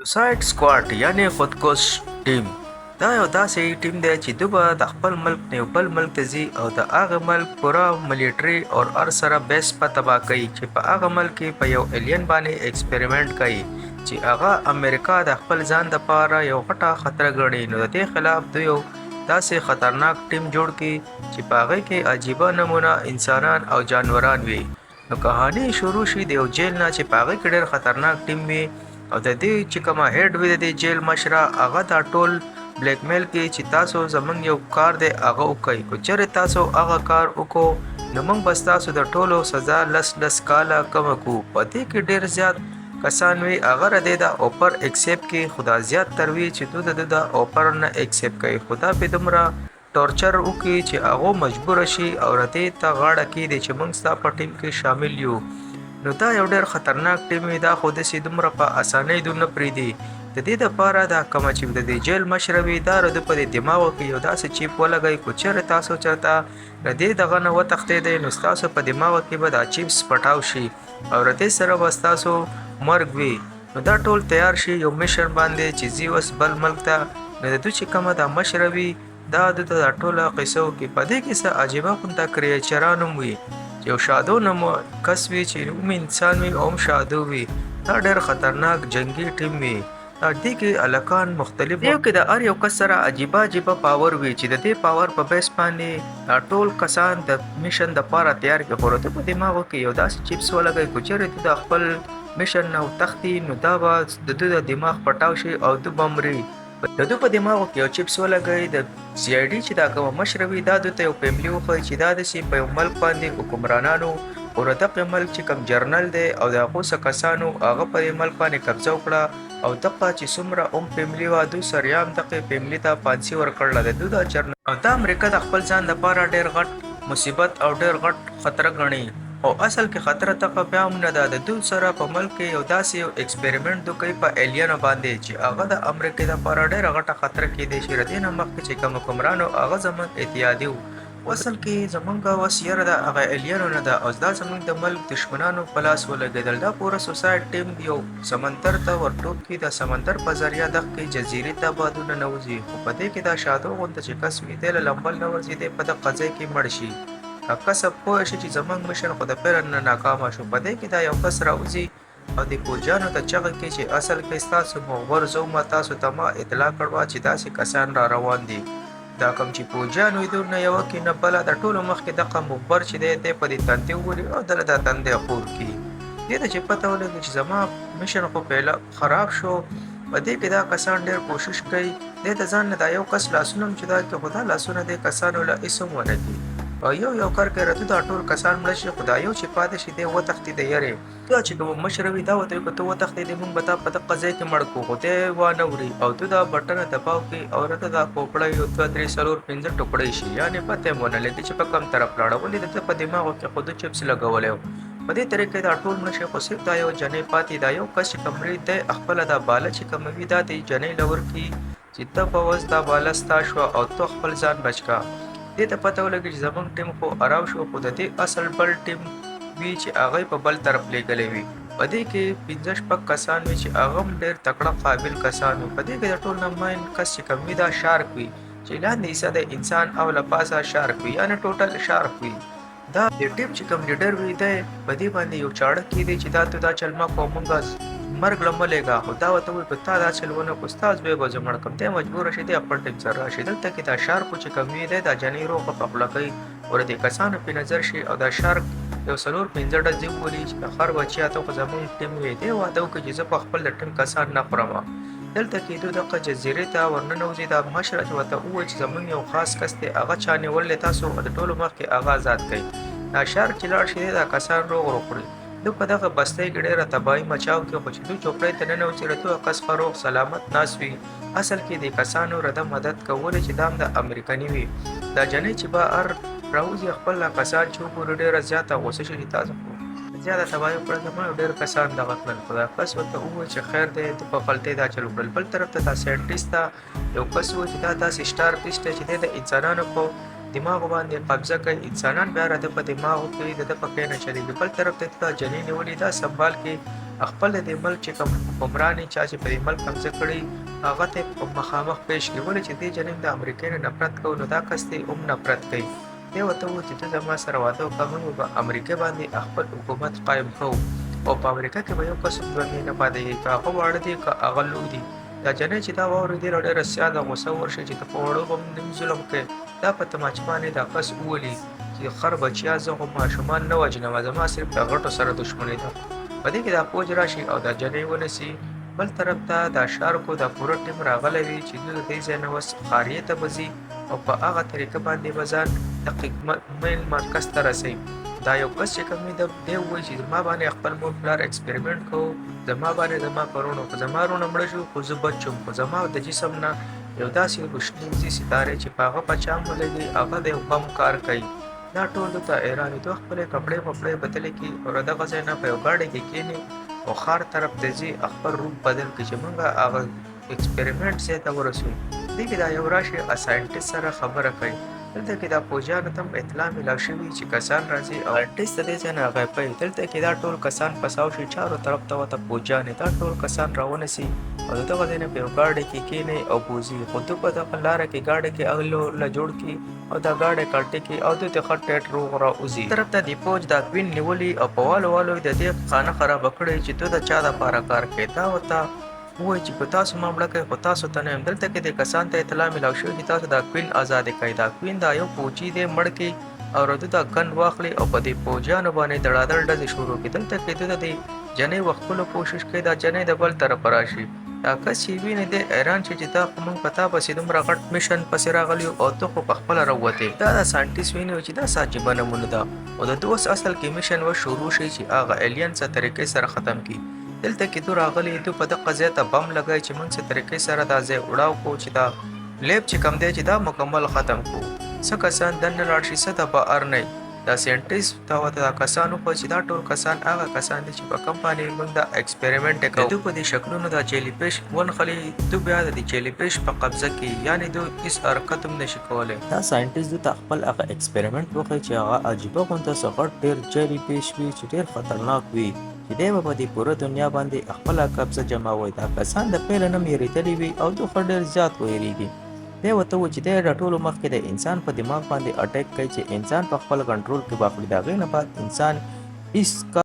سوساید سکواډ یعنی خودکش ټیم دا یو داسې ټیم دی چې دوی به د خپل ملک نه یو بل ملک ته ځي او د هغه ملک پوره ملیټري او هر سره بیس په تباه کوي چې په هغه ملک کې په یو الین باندې ایکسپریمنٹ کوي چې هغه امریکا د خپل ځان دپاره یو غټه خطر ګڼي. نو د دې خلاف دوی یو داسې خطرناک ټیم جوړ کړي چې په هغې کې عجیبه نمونه انسانان او جانوران وي. نو کهاني شروع شي د یو جیل نه چې په هغې کې ډېر خطرناک ټیم وي او د دې چې کومه هیډ وي د دې جیل مشره هغه دا ټول بلیک میل کوي چې تاسو زمونږ یو کار دی هغه وکړئ، که چېرې تاسو هغه کار وکړو نو موږ به ستاسو د ټولو سزا لس کاله کمه کړو. په دې کې ډېر زیات کسان وي هغه ردې د اوپر ایکسیپټ کوي، خو دا زیات تر وي چې دوی د اوپر نه ایکسیپټ کوي، خو دا پې دومره ټورچر وکړي چې هغه مجبوره شي او ردې ته غاړه کېږدي چې موږ ستا په ټیم کې شامل یو. نو دا یو ډېر خطرناک ټیم وي، دا خو داسې دومره په اسانۍ دوی نه پرېږدي. د دې دپاره دا کومه چې د دې جیل مشره وي دا د په دې دماغو کې یو داسې چیپ ولګوي، که چېرې تاسو چېرته د دې دغه نه وتښتېدئ نو ستاسو په دماغو کې به دا چیپس پټاو شي او د دې سره به ستاسو مرګ وي. نو دا ټول تیار شي یو میشن باندې چې ځي اوس بل ملک ته. نو د دوی چې کومه دا مشره وي دا د دا ټوله قصو کې په دې کې څه عجیبه غونته کریچران هم وي، یو شادو نوم کس وي چې هم انسان وي او هم شادو وي. دا ډېر خطرناک جنگي ټیم وي. دا دې کې هلکان مختلف یو کې د هر یو کس سره عجیبه پاور وي چې د دې پاور په بیس باندې دا ټول کسان د میشن دپاره تیار کړي، خو د په دماغو کې یو داسې چیپس ولګوي که چېرې د خپل میشن نه وتښتي نو دا به د دوی د دماغ پټاو شي او دوی به مري. د دوی په دماغو کې یو چیپس ولګوي. د سی آی ډي چې دا کومه مشره وي دا دوی ته یو فیملي وښایي چې دا داسې په یو ملک باندې حکمرانانو او د دغه ملک چې کوم جرنل دی او د هغو څه کسانو هغه په دې ملک باندې قبضه وکړه او دغه چې څومره هم فیملي وه دوی سره هم دغې فیملي ته پانسي ورکړله د دوی دا جرنل. او دا امریکا د خپل ځان دپاره ډېر غټ مصیبت او ډېر غټ خطره ګڼي، او اصل کې خطره دغه بیا هم نه ده. د دوی سره په ملک کې یو داسې یو ایکسپریمنټ دوی کوي په ایلینو باندې چې هغه د امریکې دپاره ډېره غټه خطره کیدی شي. د دې نه مخکې چې کوم حکمران وو هغه زموږ اتحادي وو، اصل کې زمونږ وس یره د هغه ایلینو نه ده او دا زمونږ د ملک دشمنانو په لاس ولګېدل. دا پوره سوساید ټیم یو سمندر ته ورټوپ کړي، د سمندر په ذریعه دغې جزیرې ته به دوی ننوځي، خو په دې کې دا شادو غونته چې کس وي دی له لمبل نه ورځي دی په دغه ځای کې مړ شي. کسب پوه شي چې زمونږ مشن خو د پیل نه ناکامه شو. په دې کې دا یو کس راوځي او د فوجیانو ته چغه کوي چې اصل کې ستاسو مخبر زه وم، تاسو ته ما اطلاع کړوه چې داسې کسان را روان دي. دا کوم چې فوجیان وي دوی نه یوه کې نه بله د ټولو مخکې دغه مخبر چې دی په دې تندې وولي او دله دا تندی خور کړي. دې ته چې پته ولګي چې زما مشن خو پیله خراب شو. په دې کې دا کسان ډېر کوشش کوي دې ته ځان نه دا یو کس لاسونه هم چې دا کې خو دا لاسونه دې کسانو له هېڅ هم ونه کړي او یو کار کوي راته دا ټول کسان مړه شي، خو دا یو چې پاتې شي دی وتښتي د یرې. دا چې کوم مشر وي دا ورته وایي که ته وتښتېدې موږ به تا په دغه ځای کې مړ کړو، خو دی وانه وړي او دوی دا بټنه دباو کړي او راته دا کوپړی یو 2 3 4 5 ټوکړی شي، یعنې پته یې ونه لګي چې په کوم طرف لاړه. ولې د ده په دماغو کې خو دوی چپس لګولی و. په دې طریقې دا ټول مړه شي، خو صرف دا یو جنۍ پاتې. دا یو کس چې کوم مړي دی خپله دا باله چې کومه وي دا د جنۍ له ورکړي چې ته په وس دا باله ستا شوه او ته خپل ځان بچ کا. دې ته پته ولګي چې زمونږ ټیم خو ارام شو، خو د دې اصل بل ټیم وي چې هغه په بل طرف لیږلی وي. په دې کې 15 شپږ کسان وي چې هغه هم ډېر تکړه قابل کسان وي. په دې کې د ټول نه مین کس چې کوم وي دا شارک وي چې لاندې حصه د انسان او له پاسه شارک وي، یعنې ټوټل شارک وي. دا د ټیم چې کوم لیډر وي دی په دې باندې یو چاړه کیدی چې دا ته دا چل مه کوه مونږ مرګ له مه لېږه، خو دا ورته وایي که تا دا چل ونه کړو ستا زوی به زه مړ کړم. دی مجبوره شي دی خپل ټیم سره راشي. دلته کې دا شارک چې کوم وي دی دا جنۍ روغه په خوله کوي او د دې کسانو پې نظر شي او دا شارک یو 4 5 ډزې وولي چې د خر بچیا ته خو زمونږ ټیم وي. دی واده وکړي چې زه په خپل د ټیم کسان نه خورم. دلته کې دوی دغه جزیرې ته ورننوځي. دا مشره چې ورته ووایي چې زمونږ یو خاص کس دی هغه چا نیولی تاسو د ټولو مخکې هغه آزاد کړئ. دا شارک چې لاړ شي دا کسان روغ کړي. دوی په دغه بستۍ کې ډېره تباهي مچاو کړي، خو چې دوی چوپړۍ ته ننوځي د دوی کس ښه روغ سلامت ناست وي. اصل کې د کسانو رده مدد کولی چې دا هم د امریکني وي. دا جنۍ چې به هر راوځي خپل کسان چې وګوري ډېره زیاته غوسه شي چې تاسو خو زیاته تباهي وکړه زما ډېر کسان دغه کړل، خو دا کس ورته ووایي چې خیر دی د په غلطۍ دا چل وکړل. بل طرف ته دا ساینټیسټ ته یو کس ووایي چې دا داسې سټار پیسټ دی چې دی د انسانانو په دماغو باندې قبضه کوي. انسانان بیا د په دماغو کې د ده په کې نه چلېږي. بل طرف ته دا جنۍ نیولې دا سنبال کې خپل د دې ملک چې کوم حکمران چا چې په دې ملک قبضه کړي هغه ته په مخامخ پیش کړي ولې چې دې جنیم د امریکا نه نفرت کوو نو دا کس دې هم نفرت کوي دی ورته وویل چې ته زما سره واده وکړه موږ به امریکا باندې خپل حکومت قایم کوو او په امریکا کې به یو کس هم ژوندی نه پاتېږي که هغه واړه دي که هغه لوی دي دا جنۍ چې دا واورېدې نو ډېره زیاته غوسه ورشي چې ته په وړو به هم نیم ظلم کوې دا په تماچه باندې دا کس وولي چې خر بچیا زه خو ماشومان نه وژنم زما صرف د غټو سره دښمني ده په دې کې دا فوج راشي او دا جنۍ ونیسي بل طرف ته دا شارکو دا پوره ټیم راغلی وي چې دوی د دې ځای نه اوس خاریې ته به ځي او په هغه طریقه باندې به ځان د میل مرکز ته رسوي دا یو کس چې کوم دی وایي چې زما باندې خپل مور پلار ایکسپریمنټ کوو زما باندې زما کروڼو خو زما وروڼه مړه شو خو زه بچ شوم خو زما د جسم نه یو داسې روشنیزي ستارې چې په هغه په چام ولګي هغه د یو بم کار کوي دا ټول دلته حیران دي دوی خپلې کپړې وپړې بدلې کړي او دغه ځای نه په یو ګاډۍ کې کښېني او ښار طرف ته ځي خپل روپ بدل کړي چې موږ هغه ایکسپریمنټ ځای ته ورسوو دې کې دا یو راشي ساینټیسټ سره خبره کوي دلته کې دا فوجیانو ته هم اطلاع میلاو شوي چې کسان راځي او ساینټیسټ د دې ځای نه غایب کوي دلته کې دا ټول کسان پساو شي چارو طرف ته ورته فوجیانې دا ټول کسان راونیسي او د دغه ځای نه په یو ګاډۍ کې کښېني او بوځي خو دوی په دغه لاره کې ګاډۍ کې اغلو جوړ کړي او دا ګاډۍ کلټې کړي او دوی ته ښه ټیټ روغ راوځي طرف ته د فوج دا کوین نیولي او په والو د دې خانه خرابه کړې چې دوی د چا دپاره کار کوي دا ورته ووایي چې په تاسو ما مړه کوي خو تاسو ته نه یم دلته کې د کسان ته اطلاع میلاو شوې چې تاسو دا کوین ازادې کوئ دا کوین دا یو فوجي دی مړ کړي او دوی دا ګن واخلي او په دې فوجیانو باندې دړادړ ډزې شروع کړي دلته کې دوی د جنۍ وښکلو کوشش کوي دا جنۍ د بل طرفه راشي دا کس چې ویني دی حیران شي چې دا خو موږ په تا پسې دومره غټ میشن پسې راغلي یو او ته خو پخپله راووتې دا د ساینټیسټ ویني چې دا څه عجیبه نمونه ده او د دوی اوس اصل کې میشن و شروع شي چې هغه ایلین څه طریقې سره ختم کړي دلته کې دوی راغلي دوی په دغه ځای ته بم لګوي چې موږ څه طریقې سره دا ځای وړاو کړو چې دا لیب چې کوم دی چې دا مکمل ختم کړو څه کسان دننه لاړ شي څه ته بهر نه دا ساینټیسټ ته ورته دا کسان وښویل چې دا ټول کسان هغه کسان دي چې په کوم باندې موږ دا ایکسپریمنټ کوو دوی په دې شکلونو دا جیلی فش ونښلي دوی بیا د جیلی فش په قبضه کې یعنې دوی هېڅ حرکت هم نشي کولی دا ساینټیسټ دوی ته خپل هغه ایکسپریمنټ وښیي چې هغه عجیبه غونته څه غټ ډېر جیلی فش وي چې ډېر خطرناک وي چې دی به په دې پوره دنیا باندې خپله قبضه جمعوي دا کسان د پیله نه وېرېدلي وي او دوی ښه ډېر زیات وېرېږي دی ورته ووایي چې دی د ټولو مخکې د انسان په دماغ باندې اټیک کوي چې انسان په خپل کنټرول کې واخلي د هغې نه بعد انسان هېڅ